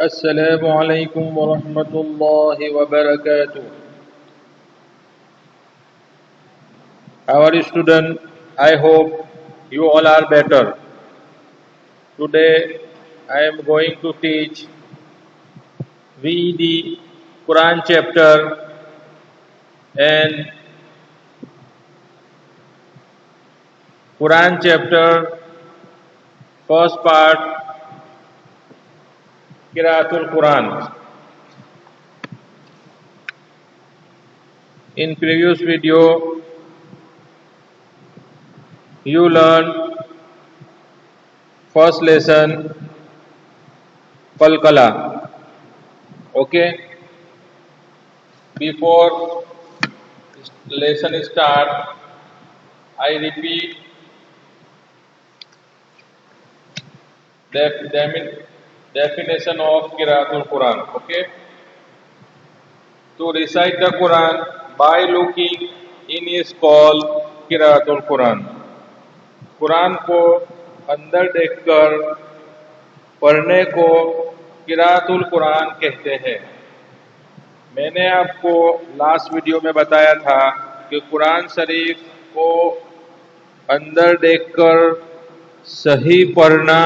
السلام علیکم ورحمۃ اللہ وبرکاتہ. Our student, I hope you all are better. Today I am going to teach we the Quran chapter and Quran chapter first part Qiraatul Quran. In previous video you learned first lesson Qalqala. Okay, before lesson start I repeat definition of Qiraatul Quran. Okay, to recite the Quran by looking in is called Qiraatul Quran. قرآن کو اندر دیکھ کر پڑھنے کو قرأت القرآن کہتے ہیں. میں نے آپ کو لاسٹ ویڈیو میں بتایا تھا کہ قرآن شریف کو اندر دیکھ کر صحیح پڑھنا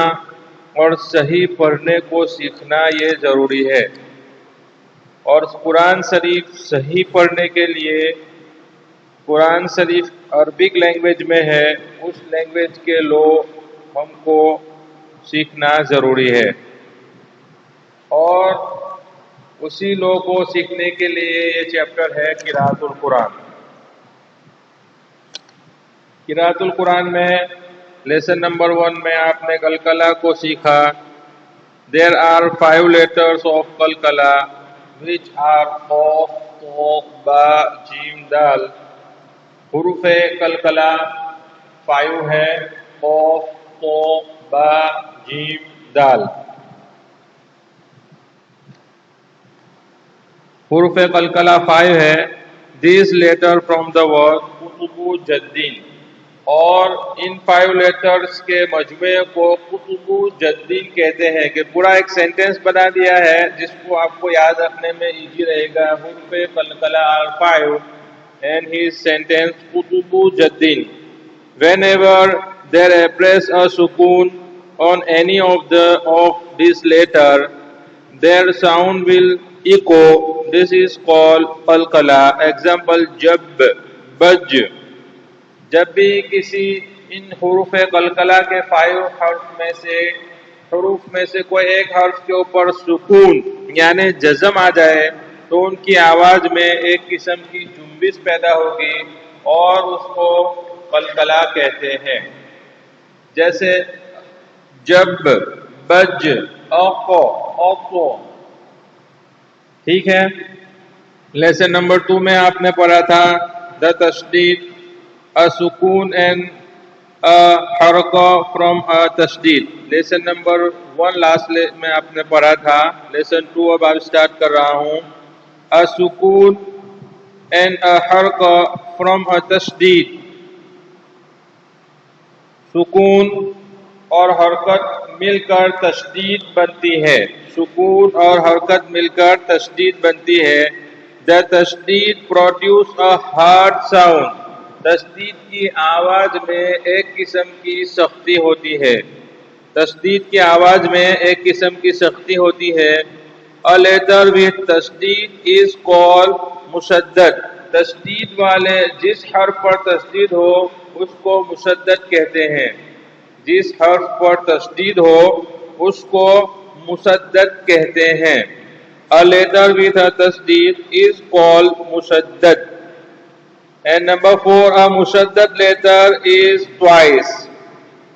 اور صحیح پڑھنے کو سیکھنا یہ ضروری ہے. اور قرآن شریف صحیح پڑھنے کے لیے قرآن شریف عربک لینگویج میں ہے، اس لینگویج کے لو ہم کو سیکھنا ضروری ہے. اور اسی لو کو سیکھنے کے لیے یہ چیپٹر ہے قرأت القرآن. قرأت القرآن میں لیسن نمبر 1 میں آپ نے قلقلہ کو سیکھا. There are 5 letters of قلقلہ which are قاف، طاء، با، جیم، دال. حروف قلقلہ 5 ہے، قاف، طاء، با، جیم، دال. حروف قلقلہ 5 ہے. These letter from the word Qutub جدین، اور ان 5 لیٹرز کے مجموعے کو قطب جدین کہتے ہیں. کہ پورا ایک سینٹنس بنا دیا ہے جس کو آپ کو یاد رکھنے میں ایزی رہے گا. حروف قلقلہ are 5 and his sentence Qutub جدین. Whenever there appears a sukoon on any of this letter, their sound will echo. This is called qalqala. Example جب، بج. جب بھی کسی ان حروف قلقلہ کے 5 حروف میں سے کوئی ایک حرف کے اوپر سکون یعنی جزم آ جائے تو ان کی آواز میں ایک قسم کی جنبش پیدا ہوگی اور اس کو قلقلہ کہتے ہیں. جیسے جب، بج، اوقو، اوقو. ٹھیک ہے. لیسن نمبر 2 میں آپ نے پڑھا تھا the تشدید، a سکون and a حرکہ from a تشدید. لیسن نمبر 1 لاسٹ میں آپ نے پڑھا تھا. لیسن 2 اب آپ سٹارٹ کر رہا ہوں. a سکون and a حرکہ from a تشدید. سکون اور حرکت مل کر تشدید بنتی ہے. سکون اور حرکت مل کر تشدید بنتی ہے. The تشدید produce a hard sound. تشدید کی آواز میں ایک قسم کی سختی ہوتی ہے. تشدید کی آواز میں ایک قسم کی سختی ہوتی ہے. A letter with تشدید is called مشدد. تشدید والے جس حرف پر تشدید ہو اس کو مشدد کہتے ہیں. جس حرف پر تشدید ہو اس کو مشدد کہتے ہیں. A letter with a تشدید is called مشدد. And number 4, a مشدد letter is twice.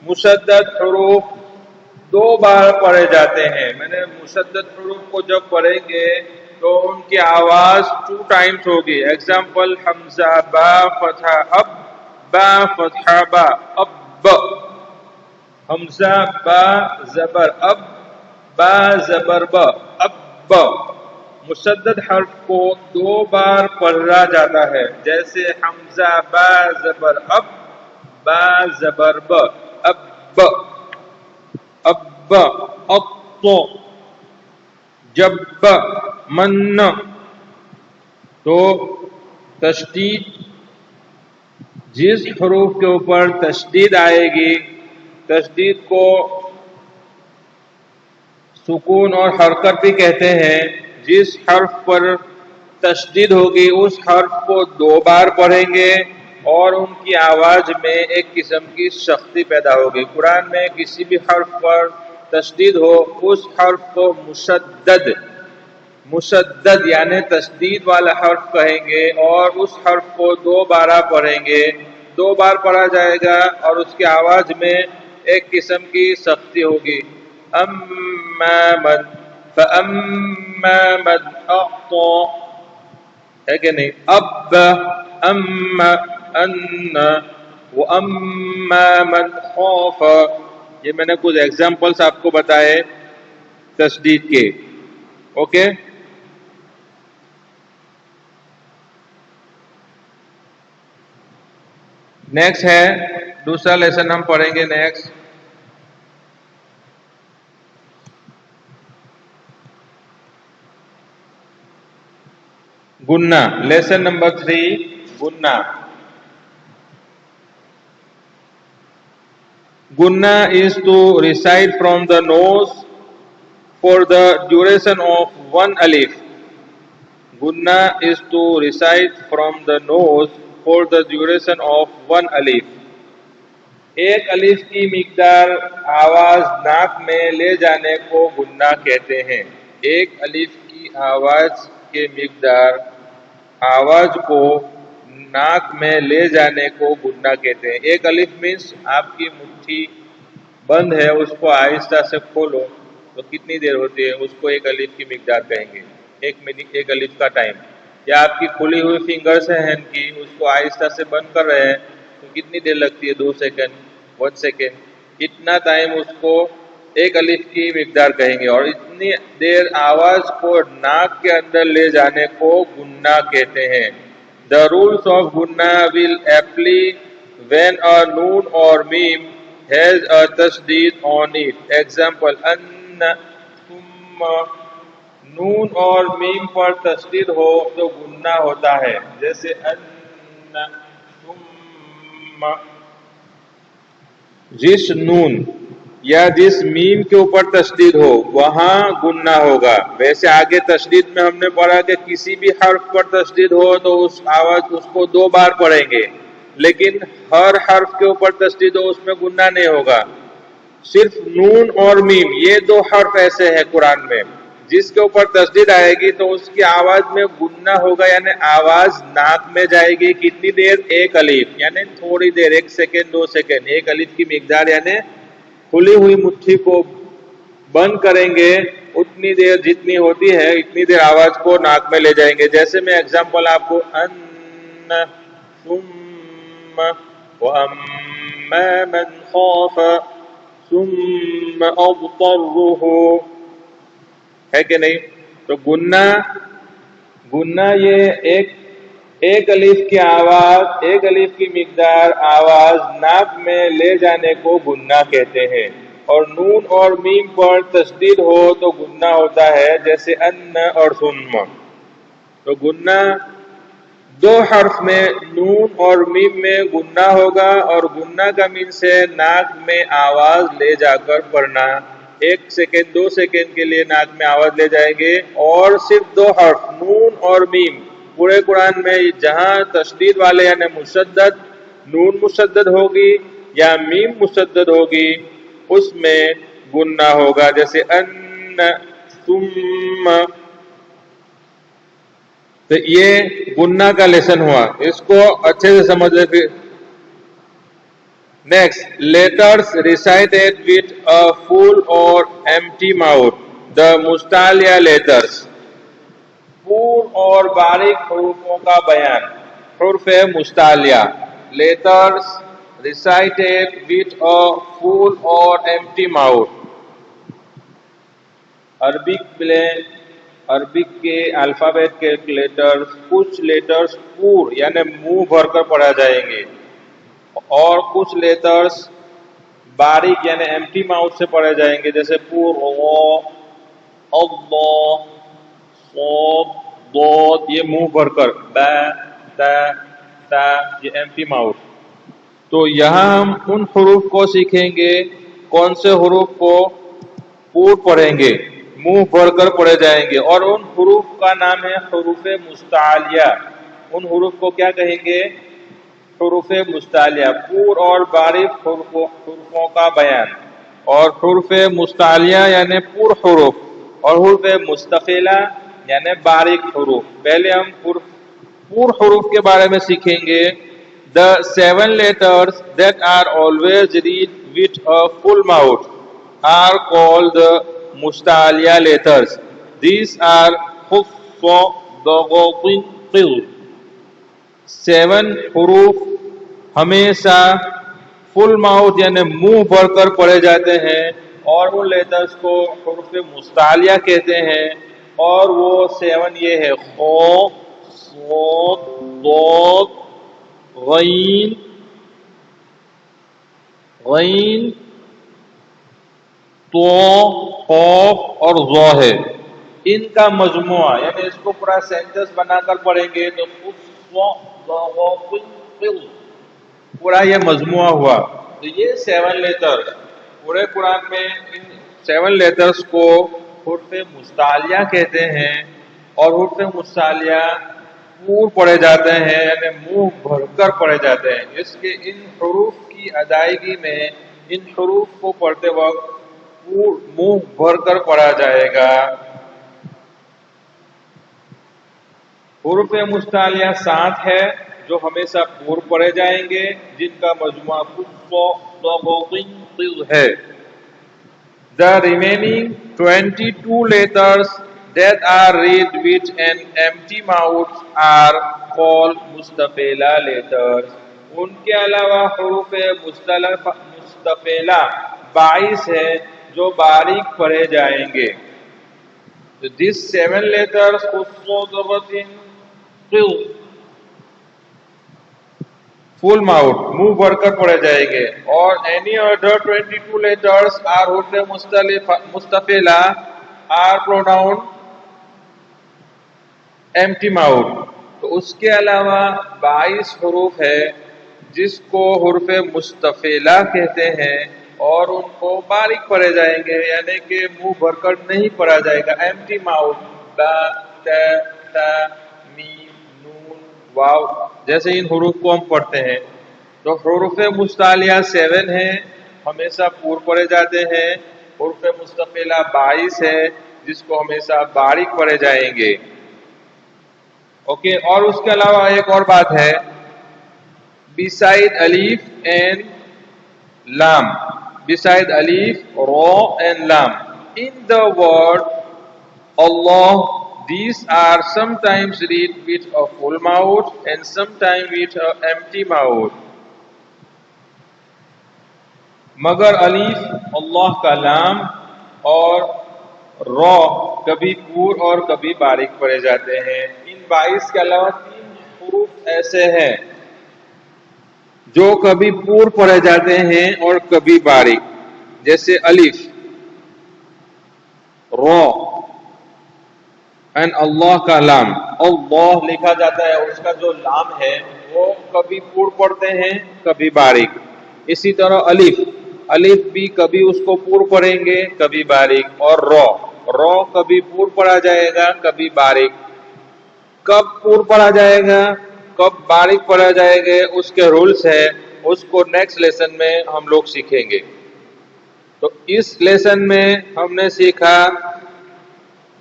مشدد حروف 2 بار پڑھے جاتے ہیں. میں نے مشدد حروف کو جب پڑھیں گے تو ان کی آواز 2 times ہوگی. ایگزامپل حمزہ با فتحہ اب، با فتحہ با، اب. حمزہ با زبر اب، با زبر با، اب. مشدد حرف کو 2 بار پڑھا جاتا ہے. جیسے حمزہ با زبر اب، با زبر با، اب، اب، اط. جب من تو تشدید جس حروف کے اوپر تشدید آئے گی تشدید کو سکون اور حرکت بھی کہتے ہیں. جس حرف پر تشدید ہوگی اس حرف کو 2 بار پڑھیں گے اور ان کی آواز میں ایک قسم کی سختی پیدا ہوگی. قرآن میں کسی بھی حرف پر تشدید ہو اس حرف کو مشدد یعنی تشدید والا حرف کہیں گے اور اس حرف کو 2 بار پڑھیں گے. 2 بار پڑھا جائے گا اور اس کی آواز میں ایک قسم کی سختی ہوگی. اما من فاما من اعطى ہے کہ نہیں. اب اما ان واما من خاف یہ میں نے کچھ ایگزامپلس آپ کو بتائے تشدید کے. اوکے نیکسٹ ہے دوسرا لیسن ہم پڑھیں گے. نیکسٹ گنا. لیسن نمبر 3 گنا. Gunna is to recite from the nose for the duration of 1 alif. Gunna is to recite from the nose for the duration of 1 alif. ایک الف کی مقدار آواز ناک میں لے جانے کو گنا کہتے ہیں. ایک الف کی آواز کے مقدار آواز کو ناک میں لے جانے کو گنا کہتے ہیں. ایک الف مینس آپ کی مٹھی بند ہے اس کو آہستہ سے کھولو تو کتنی دیر ہوتی ہے اس کو ایک الف کی مقدار کہیں گے. ایک الف کا ٹائم. یا آپ کی کھلی ہوئی فنگرز ہیں ہینڈ کی اس کو آہستہ سے بند کر رہے ہیں تو کتنی دیر لگتی ہے 2 سیکنڈ 1 سیکنڈ. اتنا ٹائم اس کو ایک الف کی مقدار کہیں گے اور اتنی دیر آواز کو ناک کے اندر لے جانے کو گنا کہتے ہیں. The rules of gunna will apply when a noon or meme has a tasdeed on it. Example ان ثم. نون اور میم پر تشدید ہو تو گنا ہوتا ہے جیسے ان ثم. جس نون یا جس میم کے اوپر تشدید ہو وہاں گنا ہوگا. ویسے آگے تشدید میں ہم نے پڑھا کہ کسی بھی حرف پر تشدید ہو تو اس آواز اس کو 2 بار پڑھیں گے لیکن ہر حرف کے اوپر تشدید ہو اس میں گنا نہیں ہوگا. صرف نون اور میم یہ 2 حرف ایسے ہیں قرآن میں جس کے اوپر تشدید آئے گی تو اس کی آواز میں گنا ہوگا یعنی آواز ناک میں جائے گی. کتنی دیر؟ ایک الف یعنی تھوڑی دیر 1 سیکنڈ 2 سیکنڈ. ایک الف کی مقدار یعنی کھلی ہوئی مٹھی کو بند کریں گے اتنی دیر جتنی ہوتی ہے اتنی دیر آواز کو ناک میں لے جائیں گے. جیسے میں ایگزامپل آپ کو ان ثم واما من خاف ثم اضطره ہے کہ نہیں. تو گنا یہ ایک الف کی آواز ایک الف کی مقدار آواز ناک میں لے جانے کو گنا کہتے ہیں. اور نون اور میم پر تشدید ہو تو گنا ہوتا ہے جیسے ان اور ثم. تو گنا 2 حرف میں نون اور میم میں گنا ہوگا اور گنا کا مینس ہے ناک میں آواز لے جا کر پڑھنا. 1 سیکنڈ 2 سیکنڈ کے لیے ناک میں آواز لے جائیں گے اور صرف 2 حرف نون اور میم. پورے قرآن میں جہاں تشدید والے یعنی مشدد نون مشدد ہوگی یا میم مشدد ہوگی اس میں گنا ہوگا جیسے ان ثم. تو یہ گنا کا لیسن ہوا. اس کو اچھے سے سمجھ لیں. پھر next letters recited with a full or empty mouth. The مستعلیہ لیٹرز. پور اور باریک حروفوں کا بیان. حرف مستعلیہ letters recited with a full or empty mouth. Arabic کے الفابیٹ کے لیٹرز کچھ لیٹرز پور یعنی منہ بھر کر پڑھا جائیں گے اور کچھ لیٹرز باریک یعنی ایمٹی ماؤتھ سے پڑھے جائیں گے جیسے پور اللہ، صاد، ضاد یہ منہ بھر کر، با، تا، تا یہ ایمٹی ماؤتھ. تو یہاں ہم ان حروف کو سیکھیں گے کون سے حروف کو پور پڑھیں گے، منہ بھر کر پڑھے جائیں گے، اور ان حروف کا نام ہے حروف مستعلیہ. ان حروف کو کیا کہیں گے؟ حروف مستعلیہ، پور اور باریک حروفوں کا بیان. اور حروف مستعلیہ یعنی پور حروف، اور حروف مستفیلہ یعنی باریک حروف. پہلے ہم پور حروف کے بارے میں سیکھیں گے. The 7 letters that are always read with a full mouth are called the musta'aliya letters. These are خف، ضغط، قل. 7 حروف ہمیشہ فل ماؤتھ یعنی منہ بھر کر پڑھے جاتے ہیں، اور ان لیٹرز کو حروف مستعلیہ کہتے ہیں. اور وہ 7 یہ ہے: خ، صاد، ضاد، غین، غین، تو، قاف اور ظا ہے. ان کا مجموعہ یعنی اس کو پورا سینٹنس بنا کر پڑھیں گے تو پورا یہ مجموعہ ہوا. تو یہ 7 لیٹر پورے قرآن میں، ان 7 لیٹرز کو حروف مستعلیہ کہتے ہیں، اور حروف مستعلیہ پور پڑھے جاتے ہیں یعنی منہ بھر کر پڑھے جاتے ہیں. اس کے ان حروف کی ادائیگی میں ان حروف کو پڑھتے وقت منہ بھر کر پڑھا جائے گا. حروف مستعلیہ 7 ہے جو ہمیشہ پور پڑھے جائیں گے، جن کا مجموعہ ہے. The remaining 22 letters that are read with an empty mouth are called mustafila letters. ان کے علاوہ حروف مستفیلہ 22 ہے جو باریک پڑھے جائیں گے. So these 7 letters full mouth منہ بھر کر پڑھے جائیں گے، اور any other 22 letters are حروف مستفیلہ are pronounced empty mouth. تو اس کے علاوہ 22 حروف ہے جس کو حروف مستفیلہ کہتے ہیں، اور ان کو باریک پڑھے جائیں گے یعنی کہ منہ بھر کر نہیں پڑھا جائے گا. ایمٹی ماؤتھ، با، تا، تا، میم، نون، واو جیسے ان حروف کو ہم پڑھتے ہیں. تو حروف مستعلیہ 7 ہیں، ہمیشہ پور پڑھے جاتے ہیں. حروف مستفیلہ 22 ہے جس کو ہمیشہ باریک پڑھے جائیں گے. اوکے. اور اس کے علاوہ ایک اور بات ہے، beside alif and lam, beside alif, ra and lam, in the word Allah, these are sometimes read with a full mouth and sometimes with an empty mouth. مگر الف اللہ کا لام اور را کبھی پور اور کبھی باریک پڑھے جاتے ہیں. ان 22 کے علاوہ 3 حروف ایسے ہیں جو کبھی پور پڑھے جاتے ہیں اور کبھی باریک، جیسے الف، را اینڈ اللہ کا لام. اللہ لکھا جاتا ہے، اس کا جو لام ہے وہ کبھی پور پڑھتے ہیں کبھی باریک. اسی طرح الف، الف بھی کبھی اس کو پور پڑھیں گے کبھی باریک. اور را کبھی پور پڑھا جائے گا کبھی باریک. کب پور پڑھا جائے گا کب باریک پڑھا جائے گا اس کے رولز ہے، اس کو نیکسٹ لیسن میں ہم لوگ سیکھیں گے. تو اس لیسن میں ہم نے سیکھا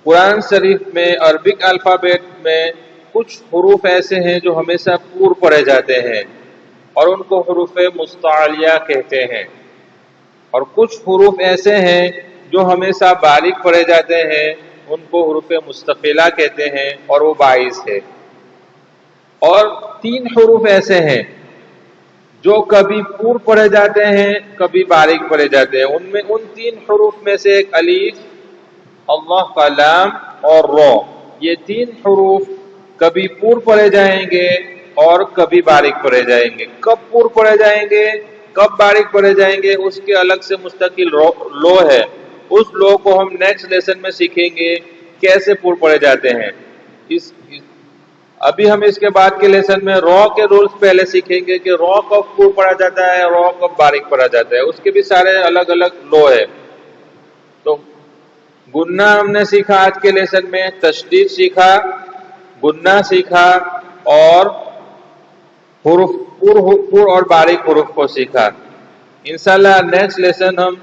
قرآن شریف میں عربک الفابیٹ میں کچھ حروف ایسے ہیں جو ہمیشہ پور پڑھے جاتے ہیں اور ان کو حروف مستعلیہ کہتے ہیں، اور کچھ حروف ایسے ہیں جو ہمیشہ باریک پڑھے جاتے ہیں، ان کو حروف مستفیلہ کہتے ہیں، اور وہ 22 ہے. اور 3 حروف ایسے ہیں جو کبھی پور پڑھے جاتے ہیں کبھی باریک پڑھے جاتے ہیں. ان 3 حروف میں سے ایک الف، اللہ کا لام اور را. یہ 3 حروف کبھی پور پڑھے جائیں گے اور کبھی باریک پڑھے جائیں گے. کب پور پڑھے جائیں گے کب باریک پڑھے جائیں گے اس کے الگ سے مستقل لو ہے، اس لو کو ہم نیکسٹ لیسن میں سیکھیں گے کیسے پور پڑے جاتے ہیں. ابھی ہم اس کے بعد کے لیسن میں رو کے رولز پہلے سیکھیں گے کہ رو کب پور پڑا جاتا ہے، رو کب باریک پڑا جاتا ہے، اس کے بھی سارے الگ الگ لو ہے. تو گننا ہم نے سیکھا آج کے لیسن میں، تشدید سیکھا، گننا سیکھا، اور حروف پور اور باریک حروف کو سیکھا. انشاءاللہ نیکسٹ لیسن ہم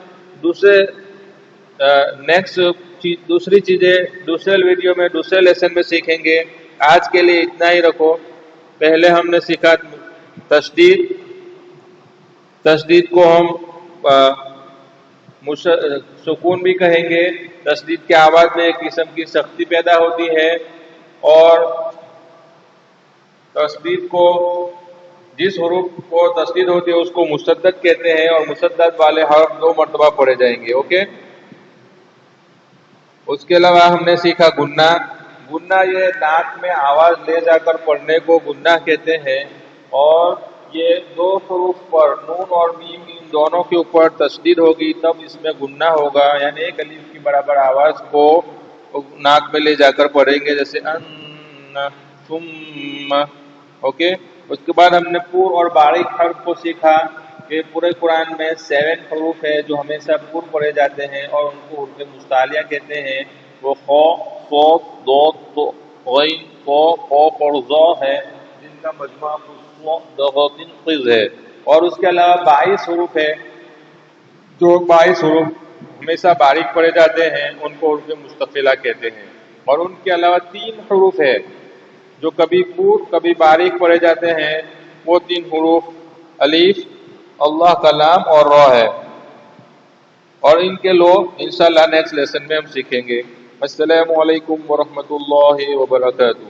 دوسری چیزیں دوسرے ویڈیو میں دوسرے لیسن میں سیکھیں گے. آج کے لیے اتنا ہی رکھو. پہلے ہم نے سیکھا تشدید کو ہم سکون بھی کہیں گے. تشدید کی آواز میں ایک قسم کی سختی پیدا ہوتی ہے، اور تشدید کو جس حروف کو تشدید ہوتی ہے اس کو مشدد کہتے ہیں، اور مشدد والے حرف 2 مرتبہ پڑھے جائیں گے. اوکے. اس کے علاوہ ہم نے سیکھا گننا. گننا یہ ناک میں آواز لے جا کر پڑھنے کو گننا کہتے ہیں، اور یہ 2 حروف پر نون اور میم ان دونوں کے اوپر تشدید ہوگی تب اس میں گننا ہوگا، یعنی ایک الف کی برابر آواز کو ناک میں لے جا کر پڑھیں گے، جیسے ان، ثم. اوکے. اس کے بعد ہم نے پور اور باریک حرف کو سیکھا کہ پورے قرآن میں 7 حروف ہے جو ہمیشہ پور پڑھے جاتے ہیں، اور ان کو حروف مستعلیہ کہتے ہیں. وہ خو، صاد، ضاد، غین، طا، قاف اور ظا ہے، جن کا مجموعہ قز ہے. اور اس کے علاوہ 22 حروف ہے، جو 22 حروف ہمیشہ باریک پڑھے جاتے ہیں، ان کو حروف مستفلہ کہتے ہیں. اور ان کے علاوہ 3 حروف ہے جو کبھی پور کبھی باریک پڑھے جاتے ہیں، وہ 3 حروف الف، اللہ کا لام اور را ہے. اور ان کے لو انشاءاللہ نیکسٹ لیسن میں ہم سیکھیں گے. السلام علیکم ورحمۃ اللہ وبرکاتہ.